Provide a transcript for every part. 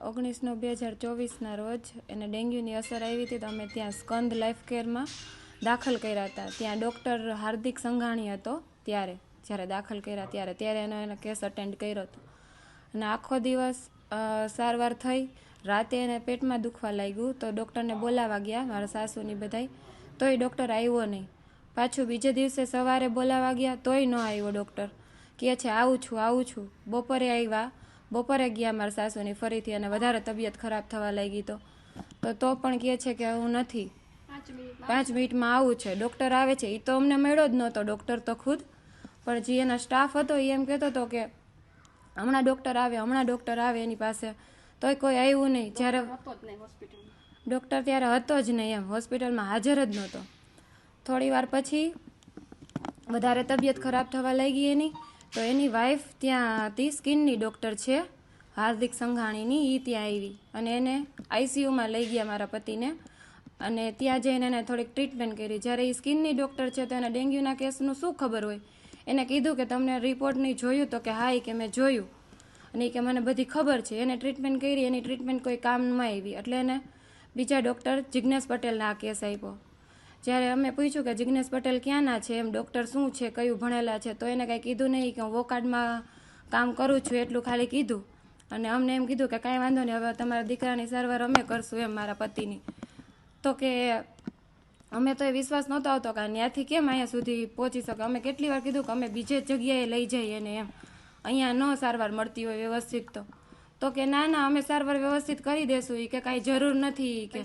19/9/2024 રોજ એને ડેન્ગ્યુની અસર આવી હતી તો અમે ત્યાં સ્કંદ લાઈફ કેરમાં દાખલ કર્યા હતા. ત્યાં ડૉક્ટર હાર્દિક સંઘાણી હતો જ્યારે દાખલ કર્યા ત્યારે એનો કેસ અટેન્ડ કર્યો હતો અને આખો દિવસ સારવાર થઈ. રાતે એને પેટમાં દુખવા લાગ્યું તો ડૉક્ટરને બોલાવવા ગયા મારા સાસુની બધાય, તોય ડૉક્ટર આવ્યો નહીં. પાછું બીજે દિવસે સવારે બોલાવવા ગયા તોય ન આવ્યો ડૉક્ટર. કહે છે આવું છું. બપોરે ગયા મારા સાસુની ફરીથી અને વધારે તબિયત ખરાબ થવા લાગી તો પણ કહે છે કે હું નથી, 5 મિનિટમાં આવું છે. ડૉક્ટર આવે છે એ તો અમને મળ્યો જ નહોતો ડૉક્ટર તો ખુદ, પણ જે એના સ્ટાફ હતો એ એમ કહેતો હતો કે હમણાં ડૉક્ટર આવે એની પાસે, તોય કોઈ આવ્યું નહીં. જ્યારે ડૉક્ટર ત્યારે હતો જ નહીં, એમ હોસ્પિટલમાં હાજર જ નહોતો. થોડી વાર પછી વધારે તબિયત ખરાબ થવા લાગી એની, તો એની વાઈફ ત્યાં હતી, સ્કિનની ડૉક્ટર છે હાર્દિક સંઘાણીની, એ ત્યાં આવી અને એને આઈસીયુમાં લઈ ગયા મારા પતિને અને ત્યાં જઈને એને થોડીક ટ્રીટમેન્ટ કરી. જ્યારે એ સ્કિનની ડૉક્ટર છે તો એને ડેન્ગ્યુના કેસનું શું ખબર હોય. એને કીધું કે તમને રિપોર્ટ નહીં જોયું તો કે હા કે મેં જોયું અને કે મને બધી ખબર છે. એને ટ્રીટમેન્ટ કરી, એની ટ્રીટમેન્ટ કોઈ કામમાં આવી એટલે એને બીજા ડૉક્ટર જિજ્ઞેશ પટેલને આ કેસ આપ્યો. જ્યારે અમે પૂછ્યું કે જિજ્ઞેશ પટેલ ક્યાંના છે, એમ ડૉક્ટર શું છે, કયું ભણેલા છે, તો એને કાંઈ કીધું નહીં કે હું વોકાર્ડમાં કામ કરું છું એટલું ખાલી કીધું. અને અમને એમ કીધું કે કાંઈ વાંધો નહીં, હવે તમારા દીકરાની સારવાર અમે કરશું એમ મારા પતિની. તો કે અમે તો એ વિશ્વાસ નહોતો આવતો કે ત્યાંથી કેમ અહીંયા સુધી પહોંચી શકે. અમે કેટલી વાર કીધું કે અમે બીજે જગ્યાએ લઈ જઈએ એને, એમ અહીંયા ન સારવાર મળતી હોય વ્યવસ્થિત તો કે ના અમે સારવાર વ્યવસ્થિત કરી દેશું, એ કે કાંઈ જરૂર નથી કે.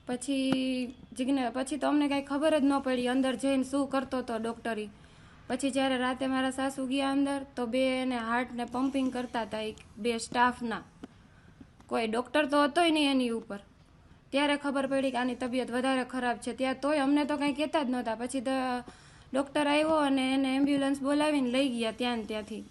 પછી તો અમને કાંઈ ખબર જ ન પડી અંદર જઈને શું કરતો હતો ડૉક્ટરી. પછી જ્યારે રાતે મારા સાસુ ગયા અંદર તો બે એને હાર્ટને પમ્પિંગ કરતા હતા, 2 સ્ટાફના, કોઈ ડૉક્ટર તો હતોય નહીં એની ઉપર. ત્યારે ખબર પડી કે આની તબિયત વધારે ખરાબ છે. ત્યાં તોય અમને તો કાંઈ કહેતા જ નહોતા. પછી તો ડૉક્ટર આવ્યો અને એને એમ્બ્યુલન્સ બોલાવીને લઈ ગયા ત્યાંથી.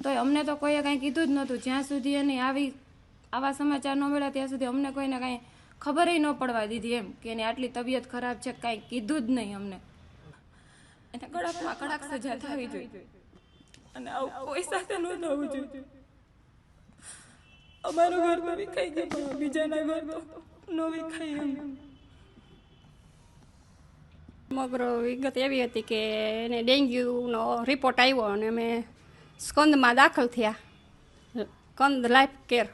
તોય અમને તો કોઈએ કાંઈ કીધું જ નહોતું. જ્યાં સુધી એને આવા સમાચાર ન મળ્યા ત્યાં સુધી અમને કોઈને કાંઈ ખબર ન પડવા દીધી એમ કે એની આટલી તબિયત ખરાબ છે, કાંઈ કીધું જ નહીં અમને. એને કડકમાં કડક સજા થવી જોઈએ અને આવું કોઈ સાથે ન થવું જોઈએ. અમારું ઘર તો વિખાઈ ગયું, બીજાના ઘર તો ન વિખાય એમ. સમગ્ર વિગત એવી હતી કે એને ડેન્ગ્યુનો રિપોર્ટ આવ્યો અને અમે સ્કંદમાં દાખલ થયા, સ્કંદ લાઈફ કેર.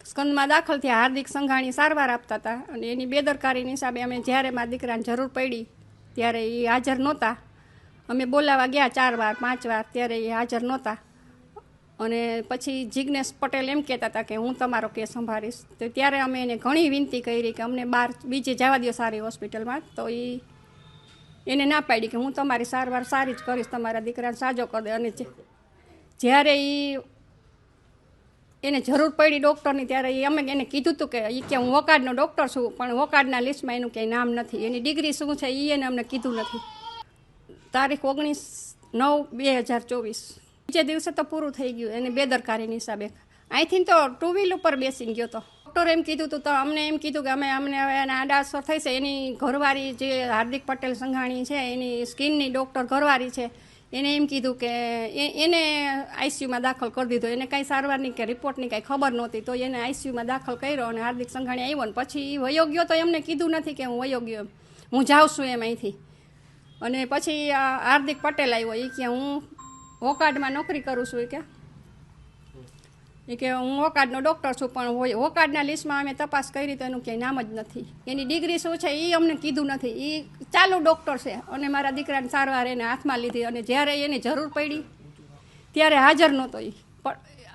સ્કંદમાં દાખલ થયા. હાર્દિક સંઘાણી સારવાર આપતા હતા અને એની બેદરકારીની હિસાબે અમે જ્યારે મારા દીકરાને જરૂર પડી ત્યારે એ હાજર નહોતા. અમે બોલાવવા ગયા 4 વાર 5 વાર, ત્યારે એ હાજર નહોતા. અને પછી જિજ્ઞેશ પટેલ એમ કહેતા હતા કે હું તમારો કેસ સંભાળીશ. તો ત્યારે અમે એને ઘણી વિનંતી કરી કે અમને બહાર બીજે જવા દો સારી હોસ્પિટલમાં. તો એને ના પાડી કે હું તમારી સારવાર સારી જ કરીશ, તમારા દીકરાને સાજો કરી દે. અને જ્યારે એને જરૂર પડી ડૉક્ટરની ત્યારે અમે એને કીધું હતું કે હું વોકાર્ડનો ડૉક્ટર છું, પણ વોકાર્ડના લિસ્ટમાં એનું ક્યાંય નામ નથી, એની ડિગ્રી શું છે એ એને અમને કીધું નથી. તારીખ 19/9/2024 બીજે દિવસે તો પૂરું થઈ ગયું એની બેદરકારીની હિસાબે. અહીંથી તો 2 વ્હીલ ઉપર બેસી ગયો હતો. ડૉક્ટરે એમ કીધું હતું તો અમને એમ કીધું કે અમને હવે એને આડાઅસર થઈ છે. એની ઘરવાળી જે હાર્દિક પટેલ સંઘાણી છે એની સ્કિનની ડૉક્ટર ઘરવાળી છે, એને એમ કીધું કે એને આઈસીયુમાં દાખલ કરી દીધો. એને કાંઈ સારવારની કે રિપોર્ટની કાંઈ ખબર નહોતી તો એને આઈસીયુમાં દાખલ કર્યો અને હાર્દિક સંઘાણી આવ્યો ને પછી વયો ગયો. તો એમને કીધું નથી કે હું વયો ગયો, હું જાઉં છું એમ અહીંથી. અને પછી હાર્દિક પટેલ આવ્યો, એ કે હું વોકાર્ડમાં નોકરી કરું છું, એ કે હું વોકાર્ડનો ડૉક્ટર છું, પણ વોકાર્ડના લિસ્ટમાં અમે તપાસ કરી તો એનું ક્યાંય નામ જ નથી. એની ડિગ્રી શું છે એ અમને કીધું નથી. એ ચાલુ ડૉક્ટર છે અને મારા દીકરાની સારવાર એને હાથમાં લીધી અને જ્યારે એની જરૂર પડી ત્યારે હાજર નહોતો. એ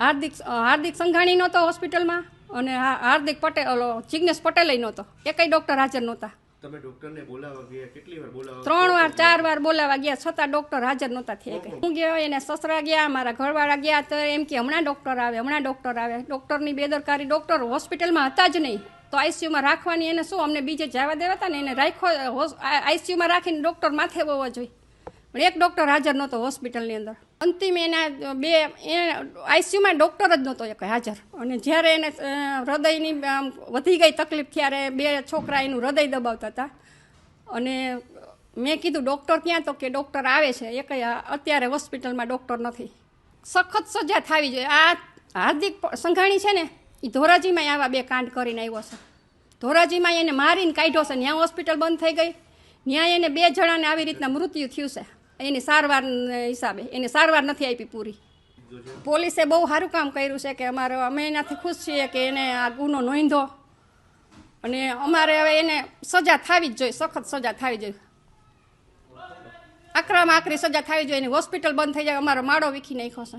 હાર્દિક સંઘાણી નહોતો હોસ્પિટલમાં અને હાર્દિક પટેલ જિજ્ઞેશ પટેલે નહોતો. એકેય ડૉક્ટર હાજર નહોતા. તમે ડોક્ટરને બોલાવવા ગયા, કેટલી વાર બોલાવવા? 3 વાર 4 વાર બોલાવવા ગયા છતાં ડૉક્ટર હાજર નહોતા થયા. હું ગયો, એને સસરા ગયા, મારા ઘરવાળા ગયા તો એમ કે હમણાં ડૉક્ટર આવે. ડૉક્ટરની બેદરકારી. ડૉક્ટર હોસ્પિટલમાં હતા જ નહીં તો આઈસીયુમાં રાખવાની એને શું, અમને બીજે જવા દેવાતા ને એને રાખ્યો આઈસીયુમાં રાખીને ડૉક્ટર માથે હોવો જોઈએ, પણ એક ડૉક્ટર હાજર નહોતો હોસ્પિટલની અંદર. અંતિમ એના 2 આઈસીયુમાં ડૉક્ટર જ નહોતો એક હાજર. અને જ્યારે એને હૃદયની વધી ગઈ તકલીફ ત્યારે 2 છોકરા એનું હૃદય દબાવતા હતા અને મેં કીધું ડૉક્ટર ક્યાં, તો કે ડૉક્ટર આવે છે, એ કંઈ અત્યારે હોસ્પિટલમાં ડૉક્ટર નથી. સખત સજા થવી જોઈએ. આ હાર્દિક સંઘાણી છે ને, એ ધોરાજીમાં આવા 2 કાંડ કરીને આવ્યો છે. ધોરાજીમાં એને મારીને કાઢ્યો છે. ત્યાં હોસ્પિટલ બંધ થઈ ગઈ, ત્યાં એને 2 જણાને આવી રીતના મૃત્યુ થયું છે. એની સારવાર હિસાબે એને સારવાર નથી આપી પૂરી. પોલીસે બહુ સારું કામ કર્યું છે કે અમે એનાથી ખુશ છીએ કે એને આ ગુનો નોંધો, અને અમારે હવે એને સજા થવી જ જોઈએ, સખત સજા થવી જોઈએ, આકરામાં આકરી સજા થવી જોઈએ. એની હોસ્પિટલ બંધ થઈ જાય, અમારો માળો વીખી નાખ્યો છે.